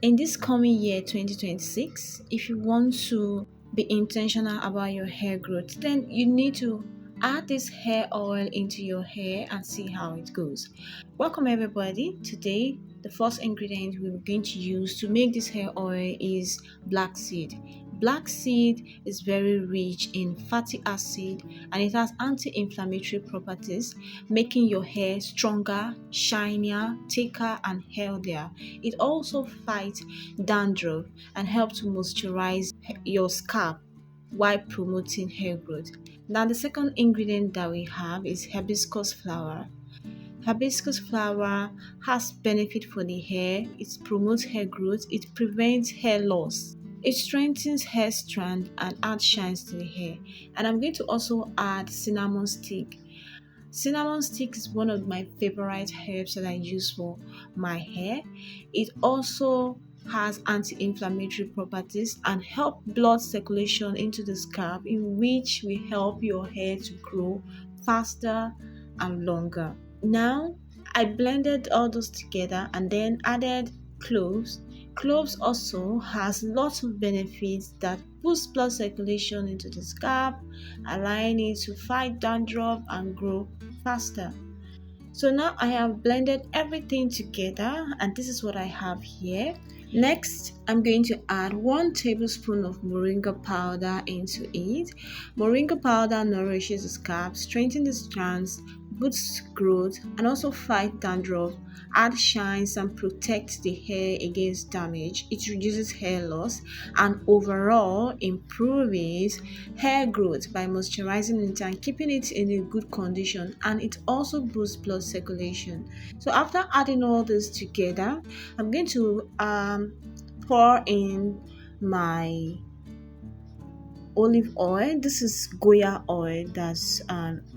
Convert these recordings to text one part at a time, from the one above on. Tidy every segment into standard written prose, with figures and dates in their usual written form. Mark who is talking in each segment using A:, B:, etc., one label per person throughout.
A: In this coming year 2026, if you want to be intentional about your hair growth, then you need to add this hair oil into your hair and see how it goes. Welcome everybody. Today the first ingredient we're going to use to make this hair oil is black seed. Black seed is very rich in fatty acid and it has anti-inflammatory properties, making your hair stronger, shinier, thicker and healthier. It also fights dandruff and helps to moisturize your scalp while promoting hair growth. Now the second ingredient that we have is hibiscus flower. Hibiscus flower has benefit for the hair. It promotes hair growth, it prevents hair loss. It strengthens hair strand and adds shines to the hair. And I'm going to also add cinnamon stick. Cinnamon stick is one of my favorite herbs that I use for my hair. It also has anti-inflammatory properties and help blood circulation into the scalp, in which will help your hair to grow faster and longer. Now I blended all those together and then added cloves. Cloves also has lots of benefits that boost blood circulation into the scalp, allowing it to fight dandruff and grow faster. So now I have blended everything together and this is what I have here. Next, I'm going to add 1 tablespoon of moringa powder into it. Moringa powder nourishes the scalp, strengthens the strands, boosts growth, and also fight dandruff, adds shines and protects the hair against damage. It reduces hair loss and overall improves hair growth by moisturizing it and keeping it in a good condition, and it also boosts blood circulation. So after adding all this together, I'm going to pour in my olive oil. This is Goya oil that's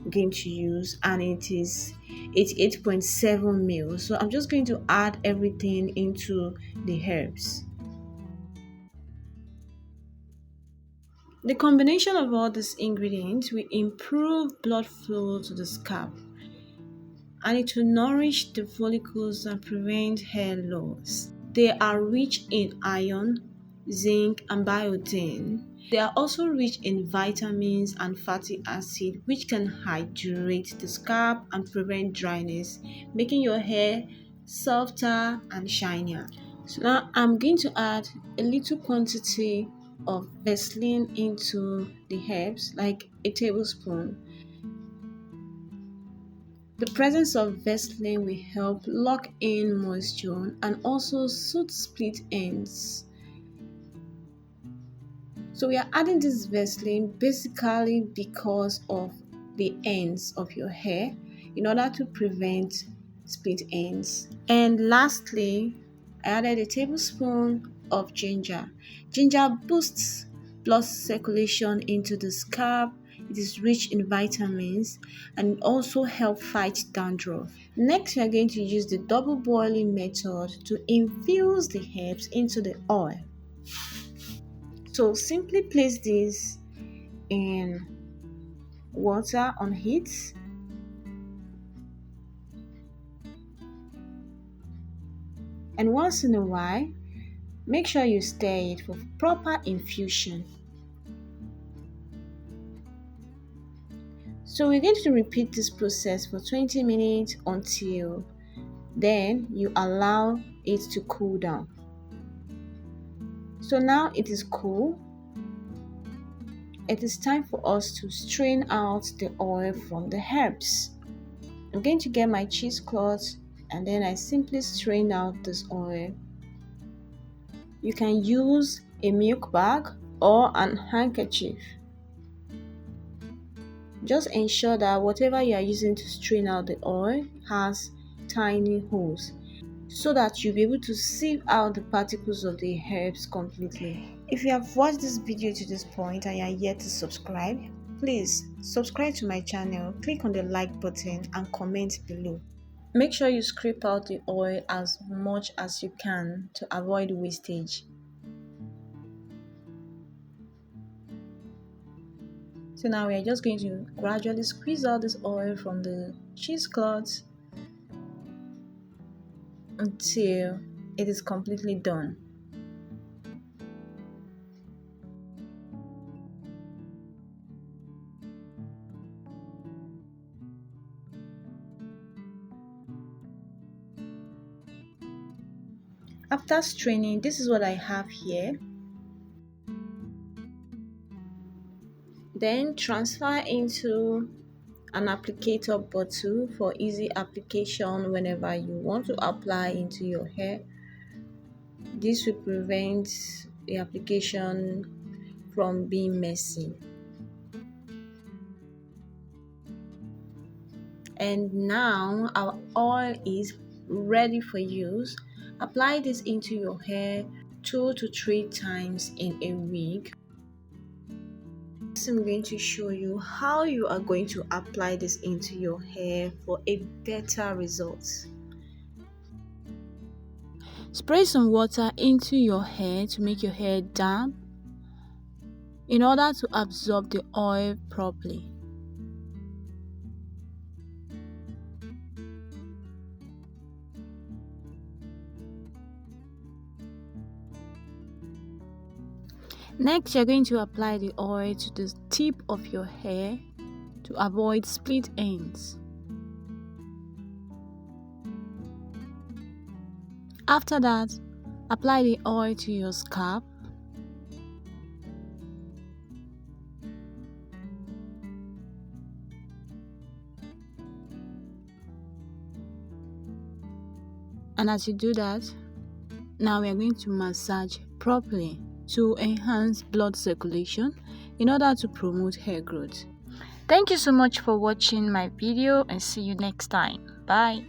A: going to use, and it is 88.7 ml. So I'm just going to add everything into the herbs. The combination of all these ingredients will improve blood flow to the scalp, and it will nourish the follicles and prevent hair loss. They are rich in iron, zinc, and biotin. They are also rich in vitamins and fatty acid, which can hydrate the scalp and prevent dryness, making your hair softer and shinier. So now I'm going to add a little quantity of Vaseline into the herbs, like a tablespoon. The presence of Vaseline will help lock in moisture and also soothe split ends. So we are adding this Vaseline basically because of the ends of your hair, in order to prevent split ends. And lastly, I added a tablespoon of ginger. Ginger boosts blood circulation into the scalp. It is rich in vitamins and also help fight dandruff. Next, we are going to use the double boiling method to infuse the herbs into the oil. So simply place this in water on heat. And once in a while, make sure you stir it for proper infusion. So we're going to repeat this process for 20 minutes until then you allow it to cool down. So now it is cool. It is time for us to strain out the oil from the herbs. I'm going to get my cheesecloth and then I simply strain out this oil. You can use a milk bag or an handkerchief. Just ensure that whatever you are using to strain out the oil has tiny holes, so that you'll be able to sieve out the particles of the herbs completely. If you have watched this video to this point and you are yet to subscribe, please subscribe to my channel, click on the like button and comment below. Make sure you scrape out the oil as much as you can to avoid wastage. So now we are just going to gradually squeeze out this oil from the cheesecloth until it is completely done. After straining, this is what I have here. Then transfer into an applicator bottle for easy application whenever you want to apply into your hair. This will prevent the application from being messy. And now our oil is ready for use. Apply this into your hair 2 to 3 times in a week. I'm going to show you how you are going to apply this into your hair for a better result. Spray some water into your hair to make your hair damp in order to absorb the oil properly. Next, you're going to apply the oil to the tip of your hair to avoid split ends. After that, apply the oil to your scalp. And as you do that, now we are going to massage properly to enhance blood circulation in order to promote hair growth. Thank you so much for watching my video and see you next time. Bye.